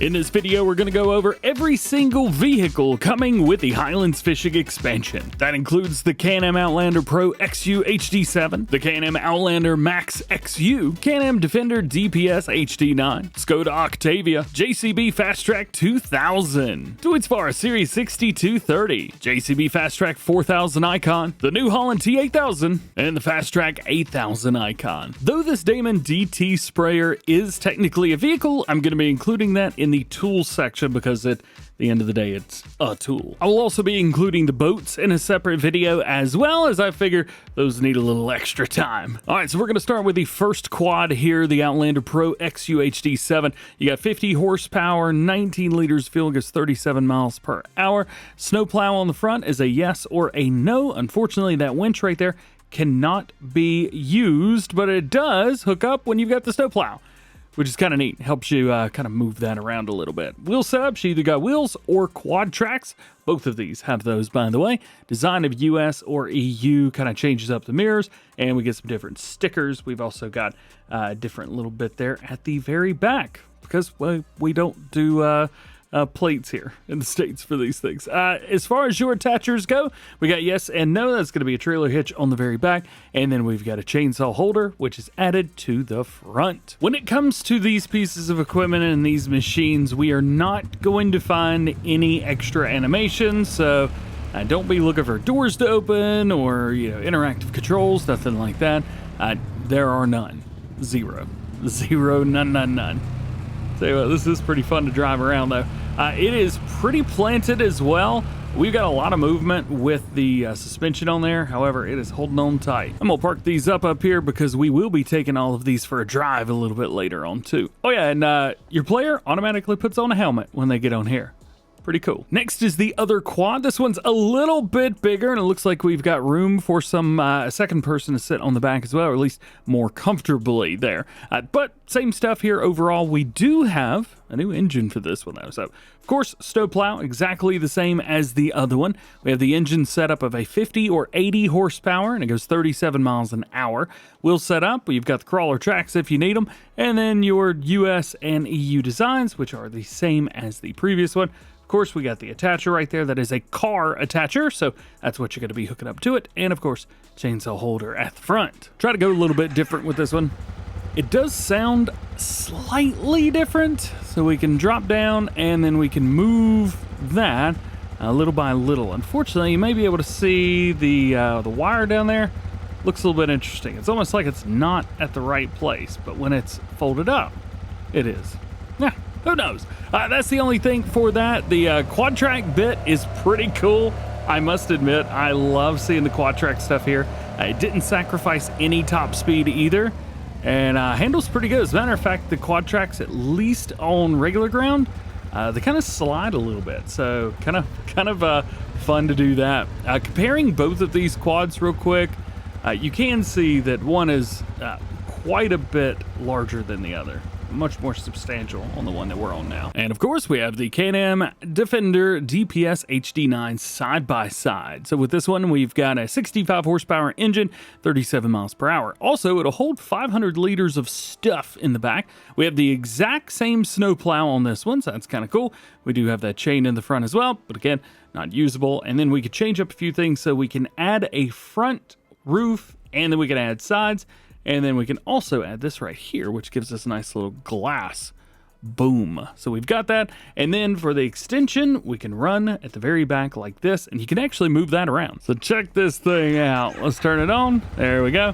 In this video, we're going to go over every single vehicle coming with the Highlands fishing expansion. That includes the Can-Am Outlander Pro XU HD7, the Can-Am Outlander Max XU, Can-Am Defender DPS HD9, Skoda Octavia, JCB Fastrac 2000, Deutz Fahr Series 6230, JCB Fastrac 4000 Icon, the new Holland T8000, and the Fastrac 8000 Icon. Though this Damon DT sprayer is technically a vehicle, I'm going to be including that in the tools section because at the end of the day, it's a tool. I will also be including the boats in a separate video as well, as I figure those need a little extra time. All right, so we're going to start with the first quad here, the Outlander Pro XU HD7. You got 50 horsepower, 19 liters fuel, gets 37 miles per hour. Snowplow on the front is a yes or a no. Unfortunately, that winch right there cannot be used, but it does hook up when you've got the snowplow, which is kind of neat. Helps you kind of move that around a little bit. Wheel setups, you either got wheels or quad tracks. Both of these have those, by the way. Design of US or EU kind of changes up the mirrors, and we get some different stickers. We've also got a different little bit there at the very back, because we don't do plates here in the States for these things. As far as your attachers go, we got yes and no. That's going to be a trailer hitch on the very back, and then we've got a chainsaw holder, which is added to the front. When it comes to these pieces of equipment and these machines, we are not going to find any extra animations, so don't be looking for doors to open or interactive controls, nothing like that. There are none. Zero, none. So this is pretty fun to drive around though. It is pretty planted as well. We've got a lot of movement with the suspension on there. However, it is holding on tight. I'm gonna park these up here because we will be taking all of these for a drive a little bit later on too. Oh yeah, and your player automatically puts on a helmet when they get on here. Pretty cool. Next is the other quad. This one's a little bit bigger, and it looks like we've got room for some a second person to sit on the back as well, or at least more comfortably there. But same stuff here overall. We do have a new engine for this one though. So of course, snowplow, exactly the same as the other one. We have the engine setup of a 50 or 80 horsepower, and it goes 37 miles an hour. Wheel setup, you've got the crawler tracks if you need them, and then your US and EU designs, which are the same as the previous one. Of course, we got the attacher right there. That is a car attacher, so that's what you're going to be hooking up to it. And of course, chainsaw holder at the front. Try to go a little bit different with this one. It does sound slightly different, so we can drop down and then we can move that little by little. Unfortunately, you may be able to see the wire down there. Looks a little bit interesting. It's almost like it's not at the right place, but when it's folded up, it is. Yeah. Who knows? That's the only thing for that. The quad track bit is pretty cool. I must admit, I love seeing the quad track stuff here. It didn't sacrifice any top speed either, and handles pretty good. As a matter of fact, the quad tracks, at least on regular ground, they kind of slide a little bit. So kind of fun to do that. Comparing both of these quads real quick, you can see that one is quite a bit larger than the other. Much more substantial on the one that we're on now. And of course, we have the Can-Am Defender DPS HD9 side by side. So with this one, we've got a 65 horsepower engine, 37 miles per hour. Also, it'll hold 500 liters of stuff in the back. We have the exact same snowplow on this one, so that's kind of cool. We do have that chain in the front as well, but again, not usable. And then we could change up a few things, so we can add a front roof, and then we can add sides. And then we can also add this right here, which gives us a nice little glass. Boom. So we've got that. And then for the extension, we can run at the very back like this, and you can actually move that around. So check this thing out. Let's turn it on. There we go.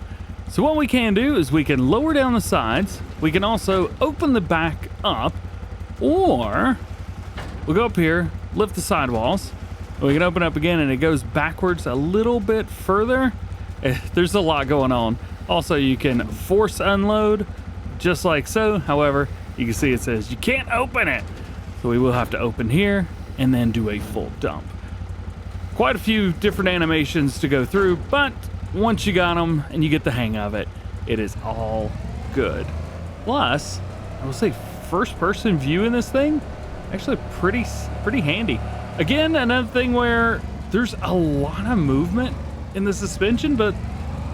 So what we can do is we can lower down the sides. We can also open the back up, or we'll go up here, lift the sidewalls. We can open up again, and it goes backwards a little bit further. There's a lot going on. Also, you can force unload just like so. However, you can see it says you can't open it. So we will have to open here and then do a full dump. Quite a few different animations to go through, but once you got them and you get the hang of it, it is all good. Plus, I will say first person view in this thing, actually pretty handy. Again, another thing where there's a lot of movement in the suspension, but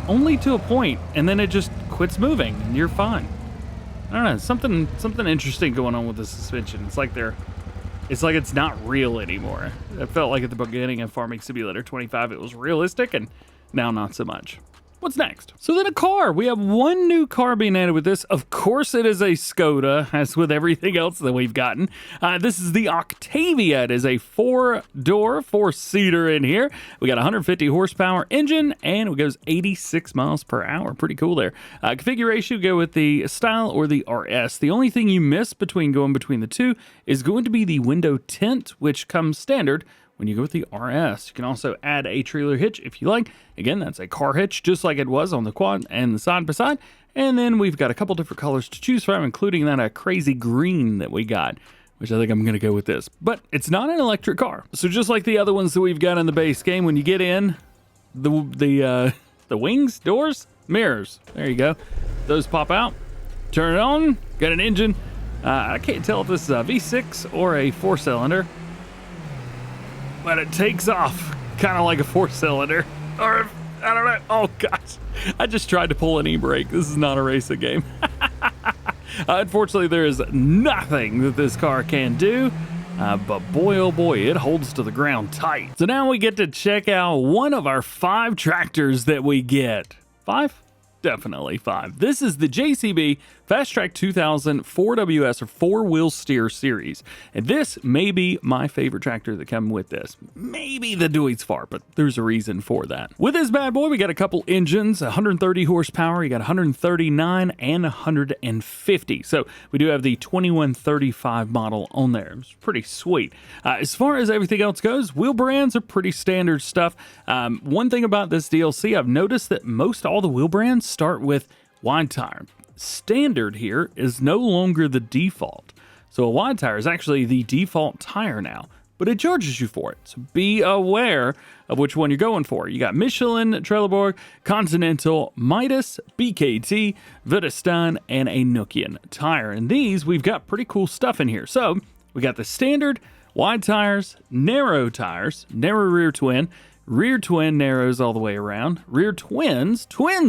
only to a point, and then it just quits moving and you're fine. I don't know, something interesting going on with the suspension. It's like it's not real anymore. It felt like at the beginning of Farming Simulator 25 it was realistic, and now not so much. What's next? So then a car. We have one new car being added with this. Of course it is a Skoda, as with everything else that we've gotten. This is the Octavia. It is a 4-door, 4-seater in here. We got a 150 horsepower engine, and it goes 86 miles per hour. Pretty cool there. Configuration, go with the Style or the RS. The only thing you miss going between the two is going to be the window tint, which comes standard when you go with the RS. You can also add a trailer hitch if you like. Again, that's a car hitch, just like it was on the quad and the side-by-side. And then we've got a couple different colors to choose from, including that crazy green that we got, which I think I'm going to go with this. But it's not an electric car. So just like the other ones that we've got in the base game, when you get in, the wings, doors, mirrors, there you go. Those pop out. Turn it on. Got an engine. I can't tell if this is a V6 or a 4-cylinder. But it takes off kind of like a 4-cylinder, or I don't know. Oh gosh, I just tried to pull an e-brake. This is not a racing game. Unfortunately, there is nothing that this car can do, but boy, oh boy, it holds to the ground tight. So now we get to check out one of our 5 tractors that we get. 5? Definitely 5. This is the JCB Fastrac 2000 4WS or 4-wheel steer series. And this may be my favorite tractor that comes with this. Maybe the Deutz Fahr, but there's a reason for that. With this bad boy, we got a couple engines, 130 horsepower, you got 139 and 150. So we do have the 2135 model on there. It's pretty sweet. As far as everything else goes, wheel brands are pretty standard stuff. One thing about this DLC, I've noticed that most all the wheel brands start with wide tire. Standard here is no longer the default. So a wide tire is actually the default tire now, but it charges you for it. So be aware of which one you're going for. You got Michelin, Trelleborg, Continental, Midas, BKT, Vredestein, and a Nokian tire. And these, we've got pretty cool stuff in here. So we got the standard wide tires, narrow rear twin narrows all the way around, rear twins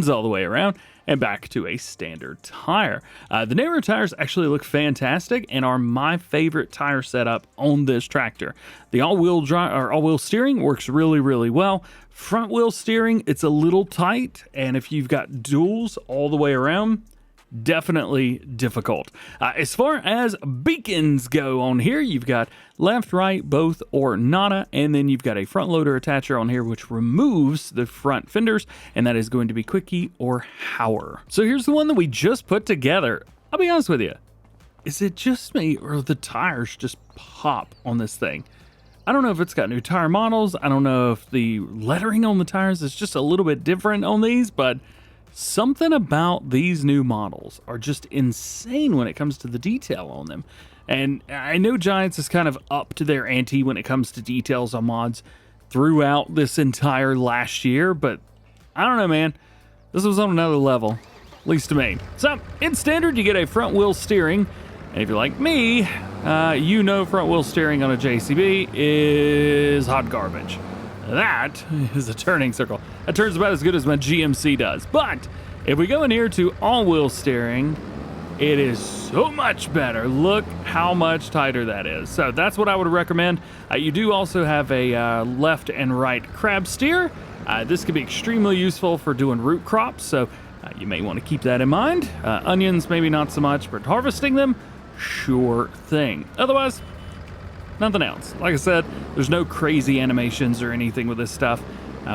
all the way around, and back to a standard tire. The narrow tires actually look fantastic and are my favorite tire setup on this tractor. The all-wheel steering works really, really well. Front wheel steering, it's a little tight, and if you've got duals all the way around, definitely difficult. As far as beacons go on here, you've got left, right, both, or nada, and then you've got a front loader attacher on here which removes the front fenders, and that is going to be Quickie or Hauer. So here's the one that we just put together. I'll be honest with you, is it just me or the tires just pop on this thing? I don't know if it's got new tire models. I don't know if the lettering on the tires is just a little bit different on these, but something about these new models are just insane when it comes to the detail on them. And I know Giants is kind of up to their ante when it comes to details on mods throughout this entire last year, but I don't know, man. This was on another level, at least to me. So, in standard, you get a front wheel steering. And if you're like me, you know front wheel steering on a JCB is hot garbage. That is a turning circle. That turns about as good as my GMC does. But if we go in here to all-wheel steering, it is so much better. Look how much tighter that is. So that's what I would recommend. You do also have a left and right crab steer. This could be extremely useful for doing root crops, so you may want to keep that in mind. Onions, maybe not so much, but harvesting them, sure thing. Otherwise, nothing else. Like I said, there's no crazy animations or anything with this stuff.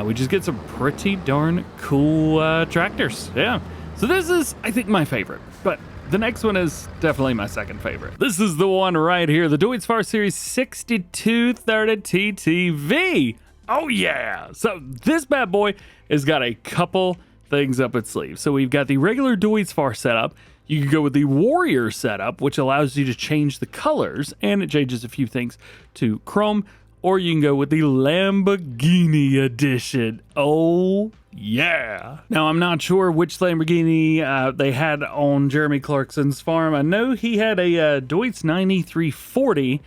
We just get some pretty darn cool tractors. Yeah. So this is, I think, my favorite. But the next one is definitely my second favorite. This is the one right here. The Deutz Fahr Series 6230 TTV. Oh, yeah. So this bad boy has got a couple things up its sleeve. So we've got the regular Deutz Fahr setup. You can go with the Warrior setup, which allows you to change the colors, and it changes a few things to chrome, or you can go with the Lamborghini edition. Oh, yeah. Now, I'm not sure which Lamborghini they had on Jeremy Clarkson's farm. I know he had a Deutz 9340,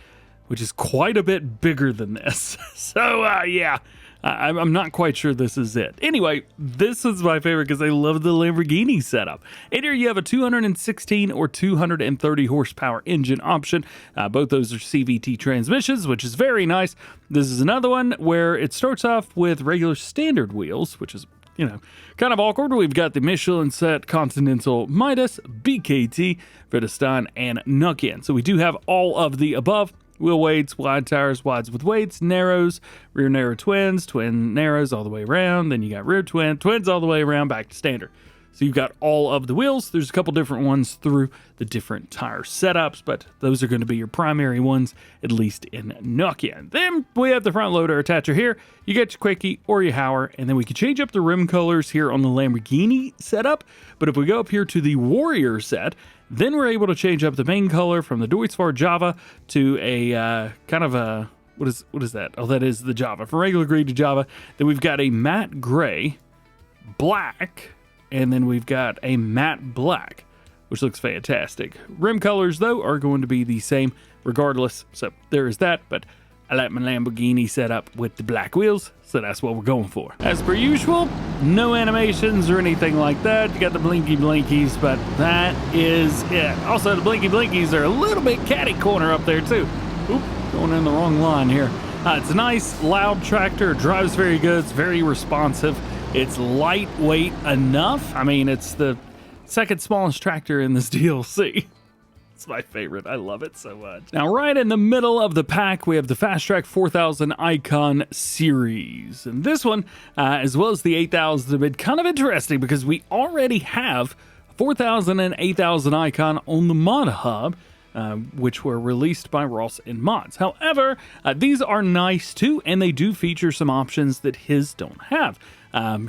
which is quite a bit bigger than this. So, yeah, I'm not quite sure this is it. Anyway, this is my favorite because I love the Lamborghini setup. In here, you have a 216 or 230 horsepower engine option. Both those are CVT transmissions, which is very nice. This is another one where it starts off with regular standard wheels, which is, you know, kind of awkward. We've got the Michelin set Continental Midas, BKT, Vredestein, and Nokian. So we do have all of the above. Wheel weights, wide tires, wides with weights, narrows, rear narrow twins, twin narrows all the way around. Then you got rear twins all the way around, back to standard. So you've got all of the wheels. There's a couple different ones through the different tire setups, but those are going to be your primary ones, at least in Nokia. Then we have the front loader attacher here. You get your Quickie or your Hauer, and then we can change up the rim colors here on the Lamborghini setup. But if we go up here to the Warrior set, then we're able to change up the main color from the Deutz Fahr Java to a kind of a, what is that? Oh, that is the Java. From regular green to Java. Then we've got a matte gray, black, and then we've got a matte black, which looks fantastic. Rim colors, though, are going to be the same regardless. So there is that, but I like my Lamborghini setup with the black wheels, so that's what we're going for. As per usual, no animations or anything like that. You got the blinky blinkies, but that is it. Also, the blinky blinkies are a little bit catty corner up there, too. Oop, going in the wrong line here. It's a nice, loud tractor. It drives very good. It's very responsive. It's lightweight enough. I mean, it's the second smallest tractor in this DLC. It's my favorite. I love it so much. Now, right in the middle of the pack, we have the Fastrac 4000 Icon Series. And this one, as well as the 8000, have been kind of interesting because we already have 4000 and 8000 Icon on the Mod Hub, which were released by Ross and Mods. However, these are nice too, and they do feature some options that his don't have.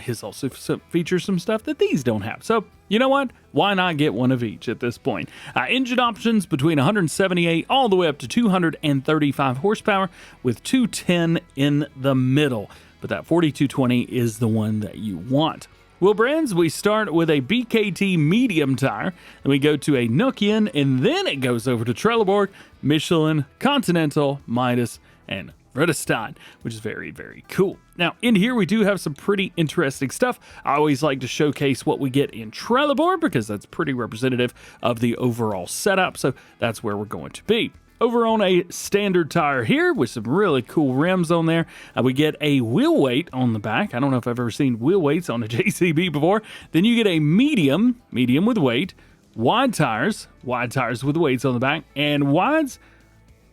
His also features some stuff that these don't have. So, you know what? Why not get one of each at this point? Engine options between 178 all the way up to 235 horsepower with 210 in the middle. But that 4220 is the one that you want. Wheel brands, we start with a BKT medium tire, then we go to a Nokian, and then it goes over to Trelleborg, Michelin, Continental, Midas, and Vredestein, which is very, very cool. Now, in here, we do have some pretty interesting stuff. I always like to showcase what we get in Trelleborg because that's pretty representative of the overall setup, so that's where we're going to be. Over on a standard tire here with some really cool rims on there, we get a wheel weight on the back. I don't know if I've ever seen wheel weights on a JCB before. Then you get a medium with weight, wide tires with weights on the back, and wides,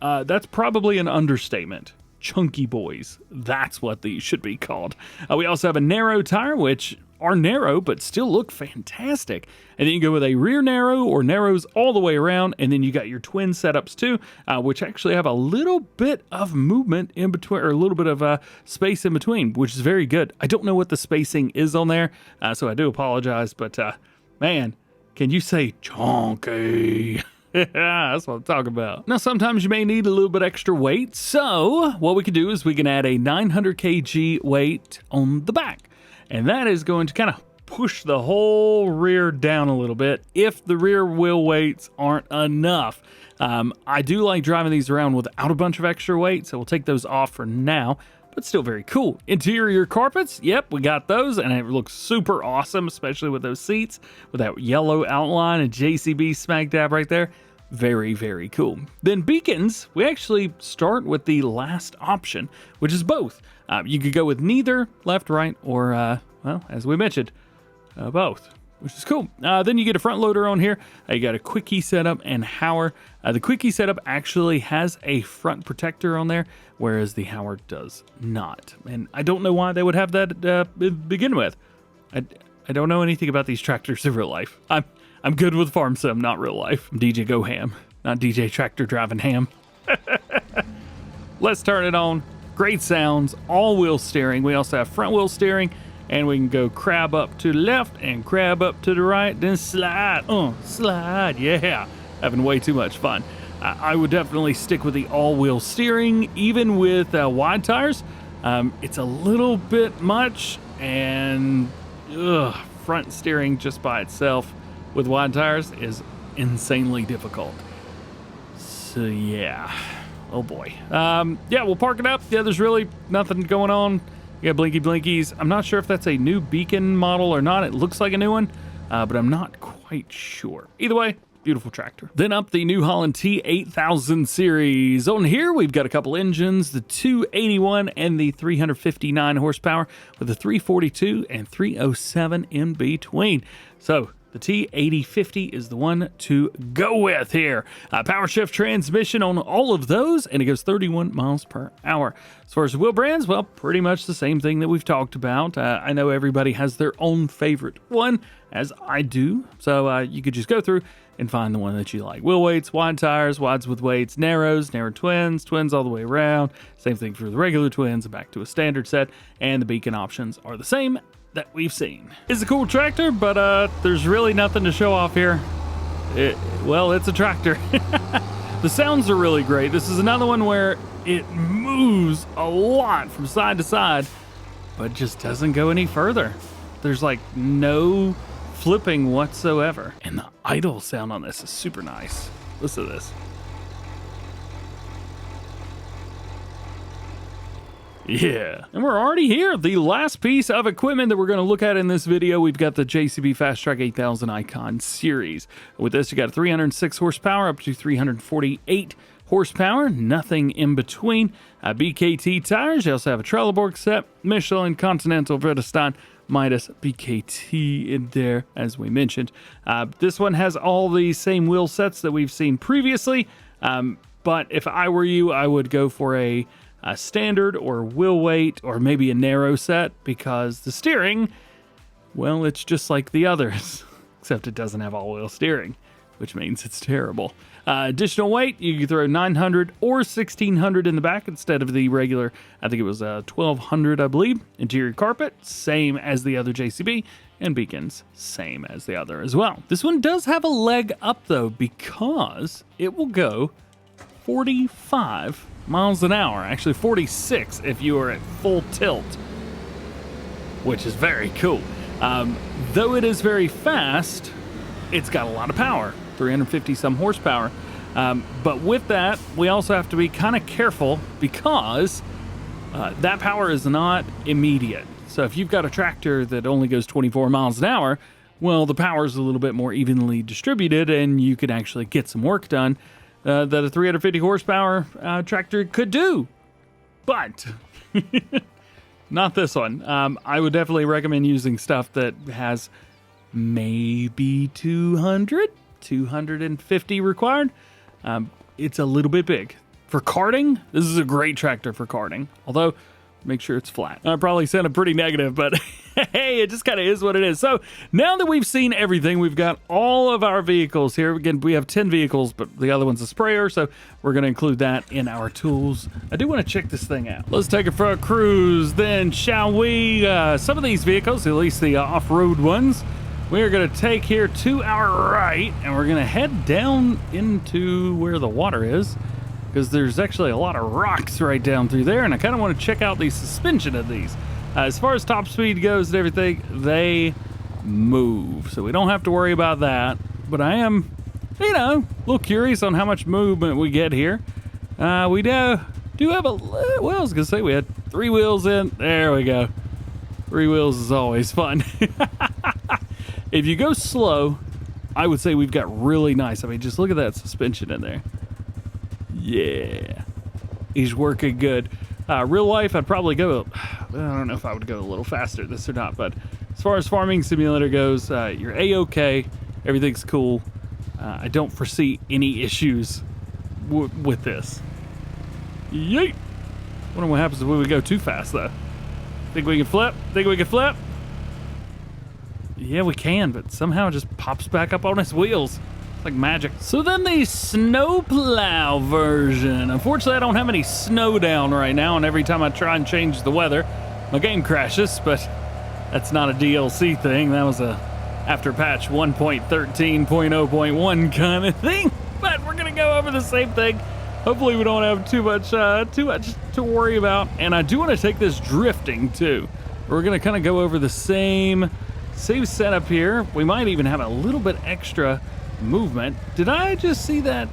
that's probably an understatement. Chunky boys. That's what these should be called. We also have a narrow tire, which are narrow, but still look fantastic. And then you go with a rear narrow or narrows all the way around. And then you got your twin setups too, which actually have a little bit of movement in between, or a little bit of space in between, which is very good. I don't know what the spacing is on there, so I do apologize, but man, can you say chunky? Yeah, that's what I'm talking about. Now, sometimes you may need a little bit extra weight, so what we can do is we can add a 900 kg weight on the back, and that is going to kind of push the whole rear down a little bit if the rear wheel weights aren't enough. I do like driving these around without a bunch of extra weight, so we'll take those off for now, but still very cool. Interior carpets, yep, we got those, and it looks super awesome, especially with those seats, with that yellow outline and JCB smack dab right there. Very, very cool. Then beacons, we actually start with the last option, which is both. You could go with neither, left, right, or, well, as we mentioned, both, which is cool. Then you get a front loader on here. You got a Quickie setup and Hauer. The Quickie setup actually has a front protector on there, whereas the Hauer does not. And I don't know why they would have that to begin with. I don't know anything about these tractors in real life. I'm good with farm sim, not real life. I'm DjGoHam, not DJ Tractor Driving Ham. Let's turn it on. Great sounds, all-wheel steering. We also have front-wheel steering, and we can go crab up to the left and crab up to the right, then slide. Slide, yeah. Having way too much fun. I would definitely stick with the all-wheel steering, even with wide tires. It's a little bit much, and front steering just by itself with wide tires is insanely difficult. So yeah, oh boy. Yeah, we'll park it up. Yeah, there's really nothing going on You got blinky blinkies. I'm not sure if that's a new beacon model or not. It looks like a new one, but I'm not quite sure. Either way, beautiful tractor. Then up the New Holland T8000 series. On here, we've got a couple engines, the 281 and the 359 horsepower with the 342 and 307 in between. So the T8050 is the one to go with here. Power shift transmission on all of those, and it goes 31 miles per hour. As far as the wheel brands, well, pretty much the same thing that we've talked about. I know everybody has their own favorite one, as I do. So you could just go through and find the one that you like. Wheel weights, wide tires, wides with weights, narrows, narrow twins, twins all the way around. Same thing for the regular twins, back to a standard set, and the beacon options are the same that we've seen. It's a cool tractor, but there's really nothing to show off here. Well, it's a tractor. The sounds are really great. This is another one where it moves a lot from side to side, but just doesn't go any further. There's like no flipping whatsoever. And the idle sound on this is super nice. Listen to this. Yeah, and we're already here. The last piece of equipment that we're going to look at in this video, we've got the JCB Fastrac 8000 Icon series. With this, you got 306 horsepower up to 348 horsepower, nothing in between. BKT tires, you also have a Trelleborg set, Michelin, Continental, Vredestein, Midas, BKT in there, as we mentioned. This one has all the same wheel sets that we've seen previously, but if I were you, I would go for a standard or wheel weight or maybe a narrow set, because the steering, well, it's just like the others, except it doesn't have all-wheel steering, which means it's terrible. Additional weight, you can throw 900 or 1600 in the back instead of the regular, I think it was 1200, I believe. Interior carpet, same as the other JCB, and beacons, same as the other as well. This one does have a leg up though, because it will go 45 miles an hour, actually 46 if you are at full tilt, which is very cool. Though it is very fast, it's got a lot of power, 350 some horsepower. But with that, we also have to be kind of careful, because that power is not immediate. So if you've got a tractor that only goes 24 miles an hour, well, the power is a little bit more evenly distributed, and you can actually get some work done that a 350 horsepower tractor could do. But not this one. I would definitely recommend using stuff that has maybe 250 required. It's a little bit big. For karting, this is a great tractor for karting. Although, make sure it's flat. I probably sounded pretty negative, but hey, it just kind of is what it is. So now that we've seen everything, we've got all of our vehicles here. Again, we have 10 vehicles, but the other one's a sprayer, so we're going to include that in our tools. I do want to check this thing out. Let's take it for a cruise then, shall we? Some of these vehicles, at least the off-road ones, we are going to take here to our right, and we're going to head down into where the water is, because there's actually a lot of rocks right down through there, and I kind of want to check out the suspension of these. As far as top speed goes and everything, they move, so we don't have to worry about that. But I am, a little curious on how much movement we get here. We do have a, well, I was going to say we had 3 wheels in. There we go. 3 wheels is always fun. If you go slow, I would say we've got really nice. I mean, just look at that suspension in there. Yeah, he's working good. Real life, I'd probably go, I don't know if I would go a little faster this or not, but as far as farming simulator goes, you're A-okay, everything's cool. I don't foresee any issues with this. Yeet! Wonder what happens if we go too fast, though. Think we can flip? Think we can flip? Yeah, we can, but somehow it just pops back up on its wheels. Like magic. So then the snowplow version. Unfortunately, I don't have any snow down right now, and every time I try and change the weather, my game crashes, but that's not a DLC thing. That was a after patch 1.13.0.1 kind of thing. But we're gonna go over the same thing. Hopefully we don't have too much to worry about. And I do want to take this drifting too. We're gonna kind of go over the same setup here. We might even have a little bit extra movement. Did I just see that?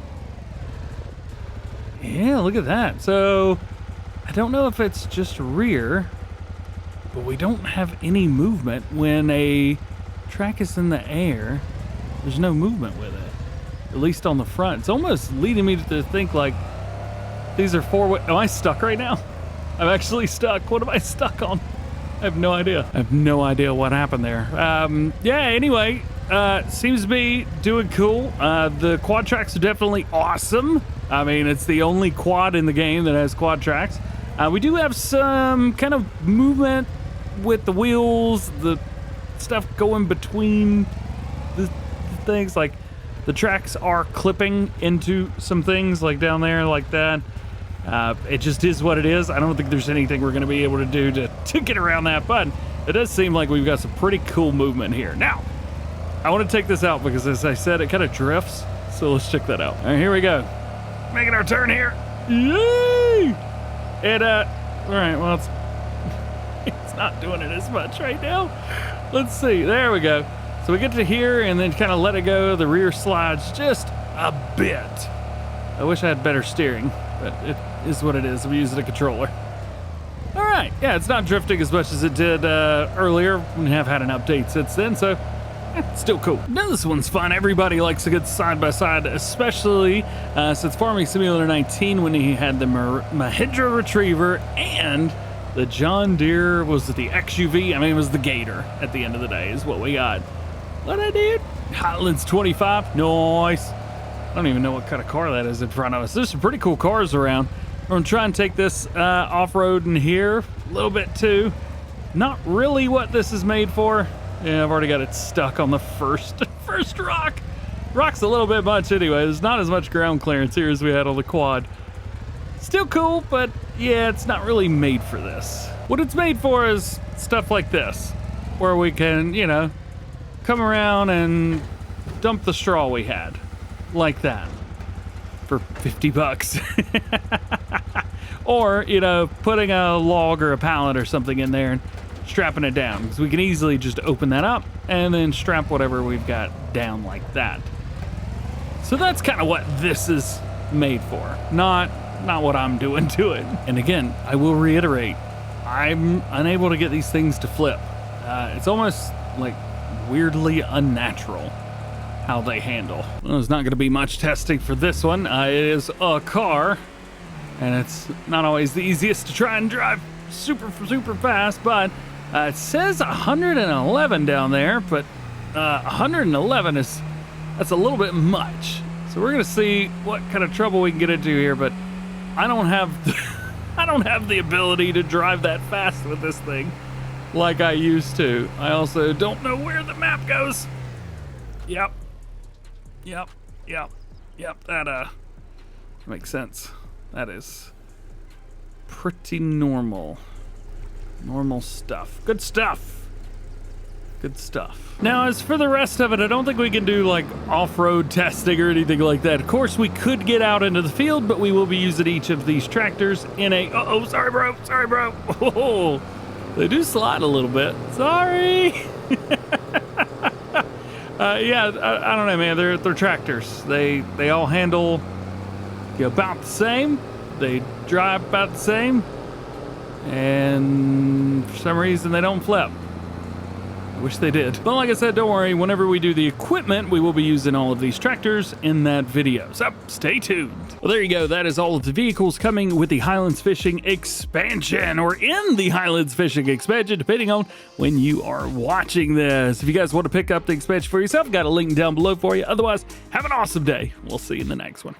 Yeah, look at that. So I don't know if it's just rear. but we don't have any movement. When a track is in the air, there's no movement with it, at least on the front. It's almost leading me to think like these are four-way. Am I stuck right now? I'm actually stuck. What am I stuck on? I have no idea. I have no idea what happened there. Yeah, anyway, seems to be doing cool. The quad tracks are definitely awesome. I mean, it's the only quad in the game that has quad tracks. We do have some kind of movement with the wheels, the stuff going between the things. Like, the tracks are clipping into some things, like down there, like that. It just is what it is. I don't think there's anything we're going to be able to do to get around that, but it does seem like we've got some pretty cool movement here. Now, I want to take this out because, as I said, it kind of drifts. So let's check that out. All right, here we go. Making our turn here. Yay! And, all right, well, it's not doing it as much right now. Let's see. There we go. So we get to here and then kind of let it go. The rear slides just a bit. I wish I had better steering, but it is what it is. I'm using a controller. All right, yeah, it's not drifting as much as it did earlier. We have had an update since then, so it's still cool. Now this one's fun. Everybody likes a good side-by-side, especially since Farming Simulator 19 when he had the Mahindra Retriever and the John Deere, was it the XUV? I mean, it was the Gator at the end of the day is what we got. What I did? Highlands 25, nice. I don't even know what kind of car that is in front of us. There's some pretty cool cars around. We're gonna try and take this off-road in here a little bit too. Not really what this is made for. Yeah, I've already got it stuck on the first rock. Rock's a little bit much anyway. There's not as much ground clearance here as we had on the quad. Still cool, but yeah, it's not really made for this. What it's made for is stuff like this, where we can, you know, come around and dump the straw we had. Like that for 50 bucks. Or, you know, putting a log or a pallet or something in there and strapping it down, because we can easily just open that up and then strap whatever we've got down like that. So that's kind of what this is made for, not what I'm doing to it. And again, I will reiterate, I'm unable to get these things to flip. It's almost like weirdly unnatural how they handle. Well, there's not going to be much testing for this one. It is a car, and it's not always the easiest to try and drive super fast, but it says 111 down there, but 111 that's a little bit much. So we're going to see what kind of trouble we can get into here, but I don't have the ability to drive that fast with this thing like I used to. I also don't know where the map goes. Yep. That makes sense. That is pretty normal stuff. Good stuff. Now, as for the rest of it, I don't think we can do like off-road testing or anything like that. Of course, we could get out into the field, but we will be using each of these tractors in a sorry bro. Oh, they do slide a little bit. Sorry. Yeah, I don't know, man. They're tractors. They all handle about the same. They drive about the same, and for some reason they don't flip. I wish they did. But like I said, don't worry. Whenever we do the equipment, we will be using all of these tractors in that video. So stay tuned. Well, there you go. That is all of the vehicles coming with the Highlands Fishing expansion, or in the Highlands Fishing expansion, depending on when you are watching this. If you guys want to pick up the expansion for yourself, got a link down below for you. Otherwise, have an awesome day. We'll see you in the next one.